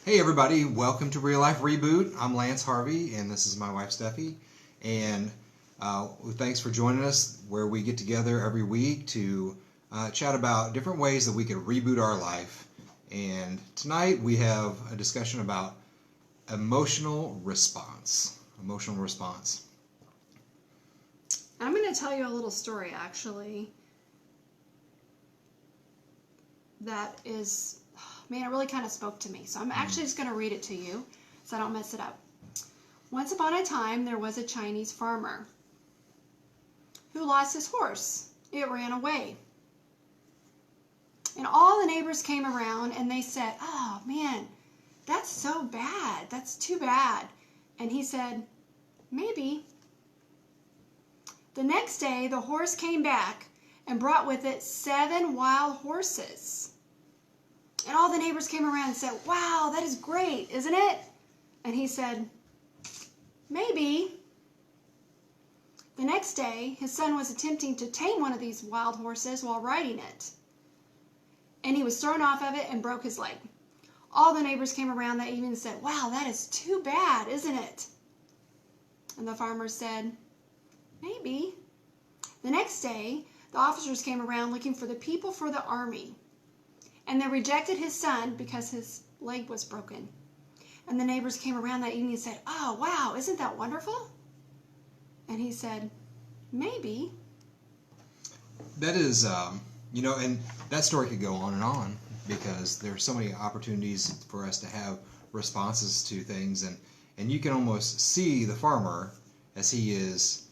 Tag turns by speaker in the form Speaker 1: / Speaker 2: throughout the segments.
Speaker 1: Hey everybody, welcome to Real Life Reboot. I'm Lance Harvey and this is my wife Steffi. And thanks for joining us where we get together every week to chat about different ways that we can reboot our life. And tonight we have a discussion about emotional response. Emotional response.
Speaker 2: I'm going to tell you a little story actually that is, man, it really kind of spoke to me. So I'm actually just going to read it to you so I don't mess it up. Once upon a time, there was a Chinese farmer who lost his horse. It ran away. And all the neighbors came around and they said, "Oh man, that's so bad. That's too bad." And he said, "Maybe." The next day, the horse came back and brought with it 7 wild horses. And all the neighbors came around and said, "Wow, that is great, isn't it?" And he said, "Maybe." The next day, his son was attempting to tame one of these wild horses while riding it. And he was thrown off of it and broke his leg. All the neighbors came around that evening and said, "Wow, that is too bad, isn't it?" And the farmer said, "Maybe." The next day, the officers came around looking for the people for the army. And they rejected his son because his leg was broken. And the neighbors came around that evening and said, "Oh, wow, isn't that wonderful?" And he said, "Maybe."
Speaker 1: That is, and that story could go on because there are so many opportunities for us to have responses to things, and you can almost see the farmer as he is,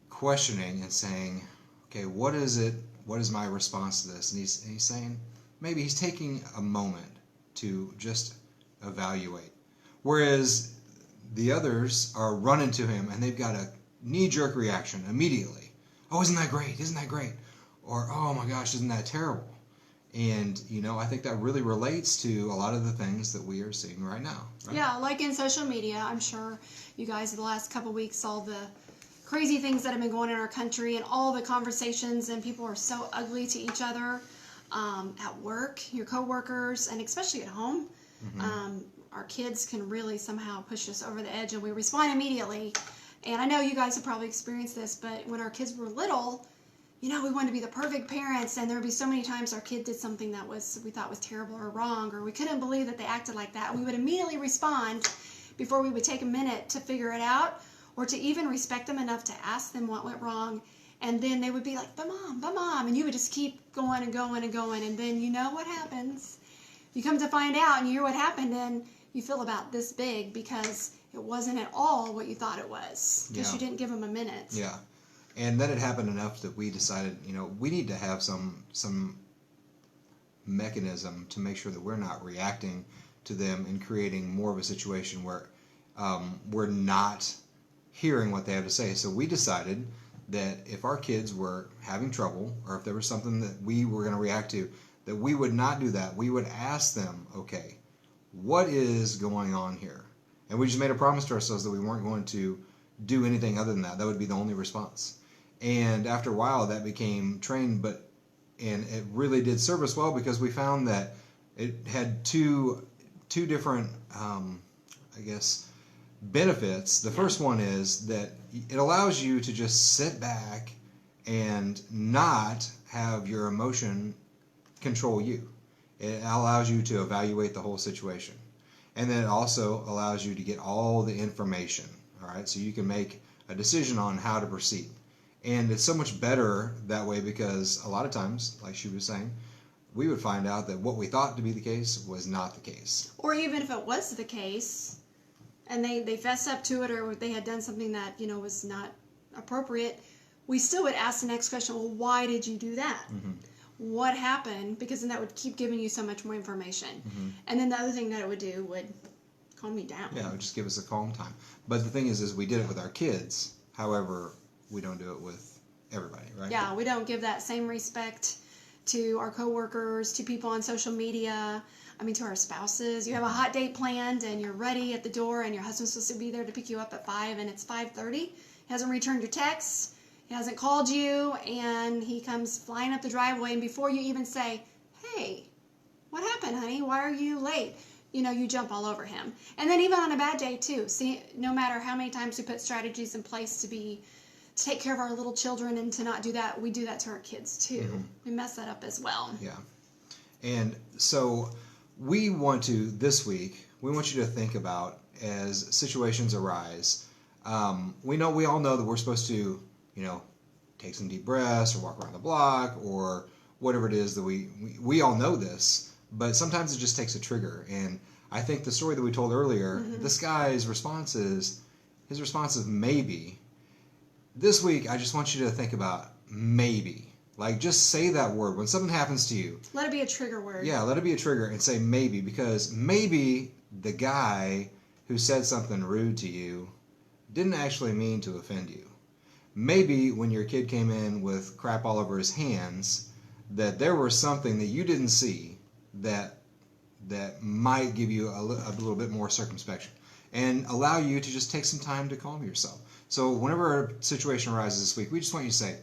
Speaker 1: questioning and saying, okay, what is it? What is my response to this? And he's saying, maybe he's taking a moment to just evaluate. Whereas the others are running to him and they've got a knee-jerk reaction immediately. "Oh, isn't that great? Isn't that great?" Or, "Oh my gosh, isn't that terrible?" And, I think that really relates to a lot of the things that we are seeing right now. Right?
Speaker 2: Yeah, like in social media, I'm sure you guys the last couple weeks saw the crazy things that have been going on in our country and all the conversations, and people are so ugly to each other at work, your coworkers, and especially at home.
Speaker 1: Mm-hmm.
Speaker 2: Our kids can really somehow push us over the edge and we respond immediately. And I know you guys have probably experienced this, but when our kids were little, we wanted to be the perfect parents, and there would be so many times our kid did something that we thought was terrible or wrong, or we couldn't believe that they acted like that, and we would immediately respond before we would take a minute to figure it out, or to even respect them enough to ask them what went wrong. And then they would be like, "But mom," and you would just keep going and going and going, and then you know what happens. You come to find out and you hear what happened, and you feel about this big because it wasn't at all what you thought it was, because you didn't give them a minute.
Speaker 1: Yeah. And then it happened enough that we decided, we need to have some mechanism to make sure that we're not reacting to them and creating more of a situation where we're not hearing what they have to say. So we decided that if our kids were having trouble, or if there was something that we were going to react to, that we would not do that. We would ask them, okay, what is going on here? And we just made a promise to ourselves that we weren't going to do anything other than that. That would be the only response. And after a while, that became trained, and it really did serve us well because we found that it had two different, benefits. The first one is that it allows you to just sit back and not have your emotion control you. It allows you to evaluate the whole situation. And then it also allows you to get all the information, all right? So you can make a decision on how to proceed. And it's so much better that way because a lot of times, like she was saying, we would find out that what we thought to be the case was not the case.
Speaker 2: Or even if it was the case, and they fessed up to it, or they had done something that, was not appropriate, we still would ask the next question, well, why did you do that?
Speaker 1: Mm-hmm.
Speaker 2: What happened? Because then that would keep giving you so much more information.
Speaker 1: Mm-hmm.
Speaker 2: And then the other thing that it would do would calm me down.
Speaker 1: Yeah, it would just give us a calm time. But the thing is we did it with our kids. However, we don't do it with everybody, right?
Speaker 2: Yeah, we don't give that same respect to our coworkers, to people on social media, to our spouses. You have a hot date planned and you're ready at the door and your husband's supposed to be there to pick you up at 5 and it's 5:30. He hasn't returned your texts. He hasn't called you, and he comes flying up the driveway, and before you even say, "Hey, What happened, honey? Why are you late? You jump all over him. And then even on a bad day too. See, no matter how many times we put strategies in place to take care of our little children and to not do that, we do that to our kids too. Mm-hmm. We mess that up as well.
Speaker 1: Yeah. And so this week, we want you to think about, as situations arise, we all know that we're supposed to, take some deep breaths or walk around the block or whatever it is that we all know this, but sometimes it just takes a trigger. And I think the story that we told earlier, mm-hmm. this guy's response is maybe. This week, I just want you to think about maybe. Like, just say that word. When something happens to you,
Speaker 2: let it be a trigger word.
Speaker 1: Yeah, let it be a trigger and say maybe, because maybe the guy who said something rude to you didn't actually mean to offend you. Maybe when your kid came in with crap all over his hands, that there was something that you didn't see that might give you a little bit more circumspection and allow you to just take some time to calm yourself. So whenever a situation arises this week, we just want you to say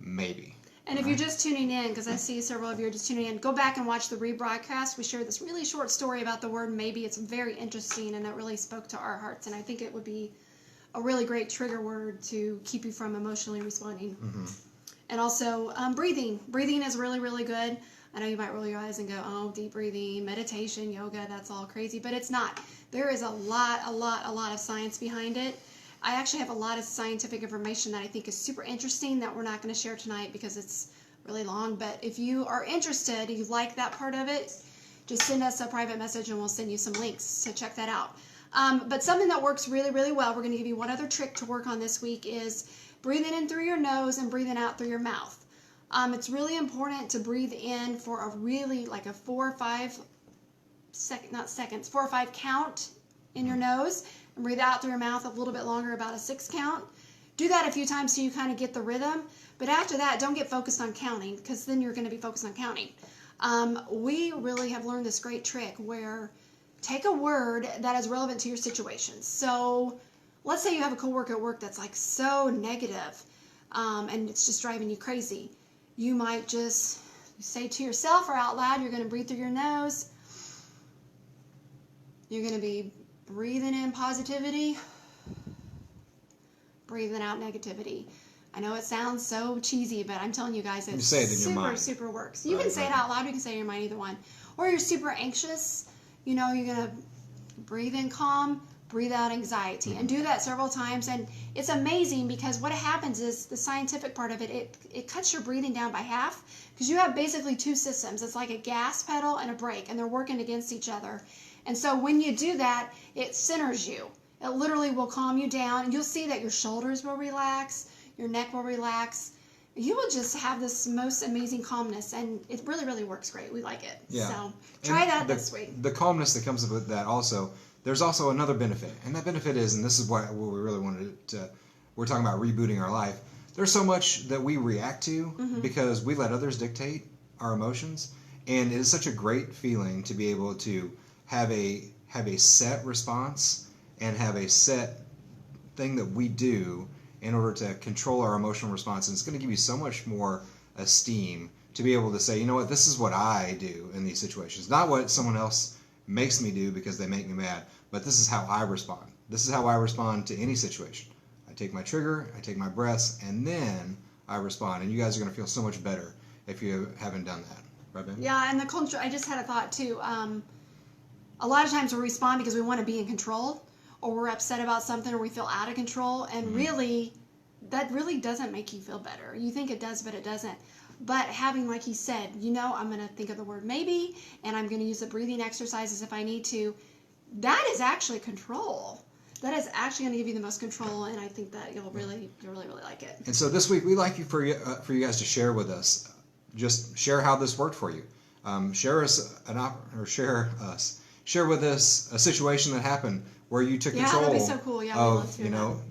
Speaker 1: maybe.
Speaker 2: And if you're just tuning in, because I see several of you are just tuning in, go back and watch the rebroadcast. We shared this really short story about the word maybe. It's very interesting, and it really spoke to our hearts. And I think it would be a really great trigger word to keep you from emotionally responding. Mm-hmm. And also breathing. Breathing is really, really good. I know you might roll your eyes and go, oh, deep breathing, meditation, yoga, that's all crazy. But it's not. There is a lot of science behind it. I actually have a lot of scientific information that I think is super interesting that we're not going to share tonight because it's really long. But if you are interested, you like that part of it, just send us a private message and we'll send you some links to check that out. But something that works really, really well, we're going to give you one other trick to work on this week, is breathing in through your nose and breathing out through your mouth. It's really important to breathe in for a really, like a 4 or 5 count in your nose, and breathe out through your mouth a little bit longer, about a 6 count. Do that a few times so you kind of get the rhythm. But after that, don't get focused on counting, because then you're going to be focused on counting. We really have learned this great trick where take a word that is relevant to your situation. So let's say you have a coworker at work that's like so negative, and it's just driving you crazy. You might just say to yourself or out loud, you're going to breathe through your nose. You're going to be breathing in positivity, breathing out negativity. I know it sounds so cheesy, but I'm telling you guys, it's super works. You can say it out loud, you can say it in your mind, either one. Or you're super anxious, you're going to breathe in calm, breathe out anxiety, and do that several times. And it's amazing because what happens is, the scientific part of it, it cuts your breathing down by half, because you have basically 2 systems. It's like a gas pedal and a brake, and they're working against each other. And so when you do that, it centers you. It literally will calm you down, and you'll see that your shoulders will relax, your neck will relax. You will just have this most amazing calmness, and it really, really works great. We like it. Yeah. So try that this week.
Speaker 1: The calmness that comes with that also, there's also another benefit. And that benefit is, and this is what we really wanted to, we're talking about rebooting our life. There's so much that we react to because we let others dictate our emotions. And it is such a great feeling to be able to have a set response and have a set thing that we do in order to control our emotional response. And it's going to give you so much more esteem to be able to say, you know what, this is what I do in these situations. Not what someone else makes me do because they make me mad, but this is how I respond. This is how I respond to any situation. I take my trigger, I take my breaths, and then I respond. And you guys are going to feel so much better if you haven't done that. Right, Ben?
Speaker 2: Yeah, and the culture, I just had a thought too. A lot of times we respond because we want to be in control, or we're upset about something, or we feel out of control, and really, that really doesn't make you feel better. You think it does, but it doesn't. But having, like he said, I'm going to think of the word maybe, and I'm going to use the breathing exercises if I need to. That is actually control. That is actually going to give you the most control, and I think that you'll really like it. And
Speaker 1: so this week, we'd like you for you guys to share with us. Just share how this worked for you. Share with us a situation that happened where you took control.
Speaker 2: That'd be so cool. Yeah,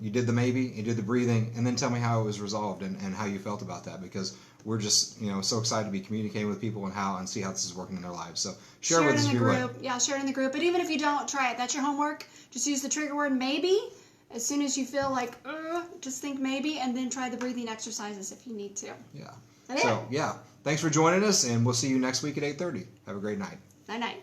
Speaker 1: you did the maybe, you did the breathing, and then tell me how it was resolved and how you felt about that, because we're just so excited to be communicating with people and see how this is working in their lives. So share with us
Speaker 2: in the group. Yeah, share it in the group. But even if you don't, try it. That's your homework. Just use the trigger word maybe. As soon as you feel like, just think maybe, and then try the breathing exercises if you need to.
Speaker 1: Yeah.
Speaker 2: That
Speaker 1: So, yeah. Thanks for joining us, and we'll see you next week at 8:30. Have a great night.
Speaker 2: Night night.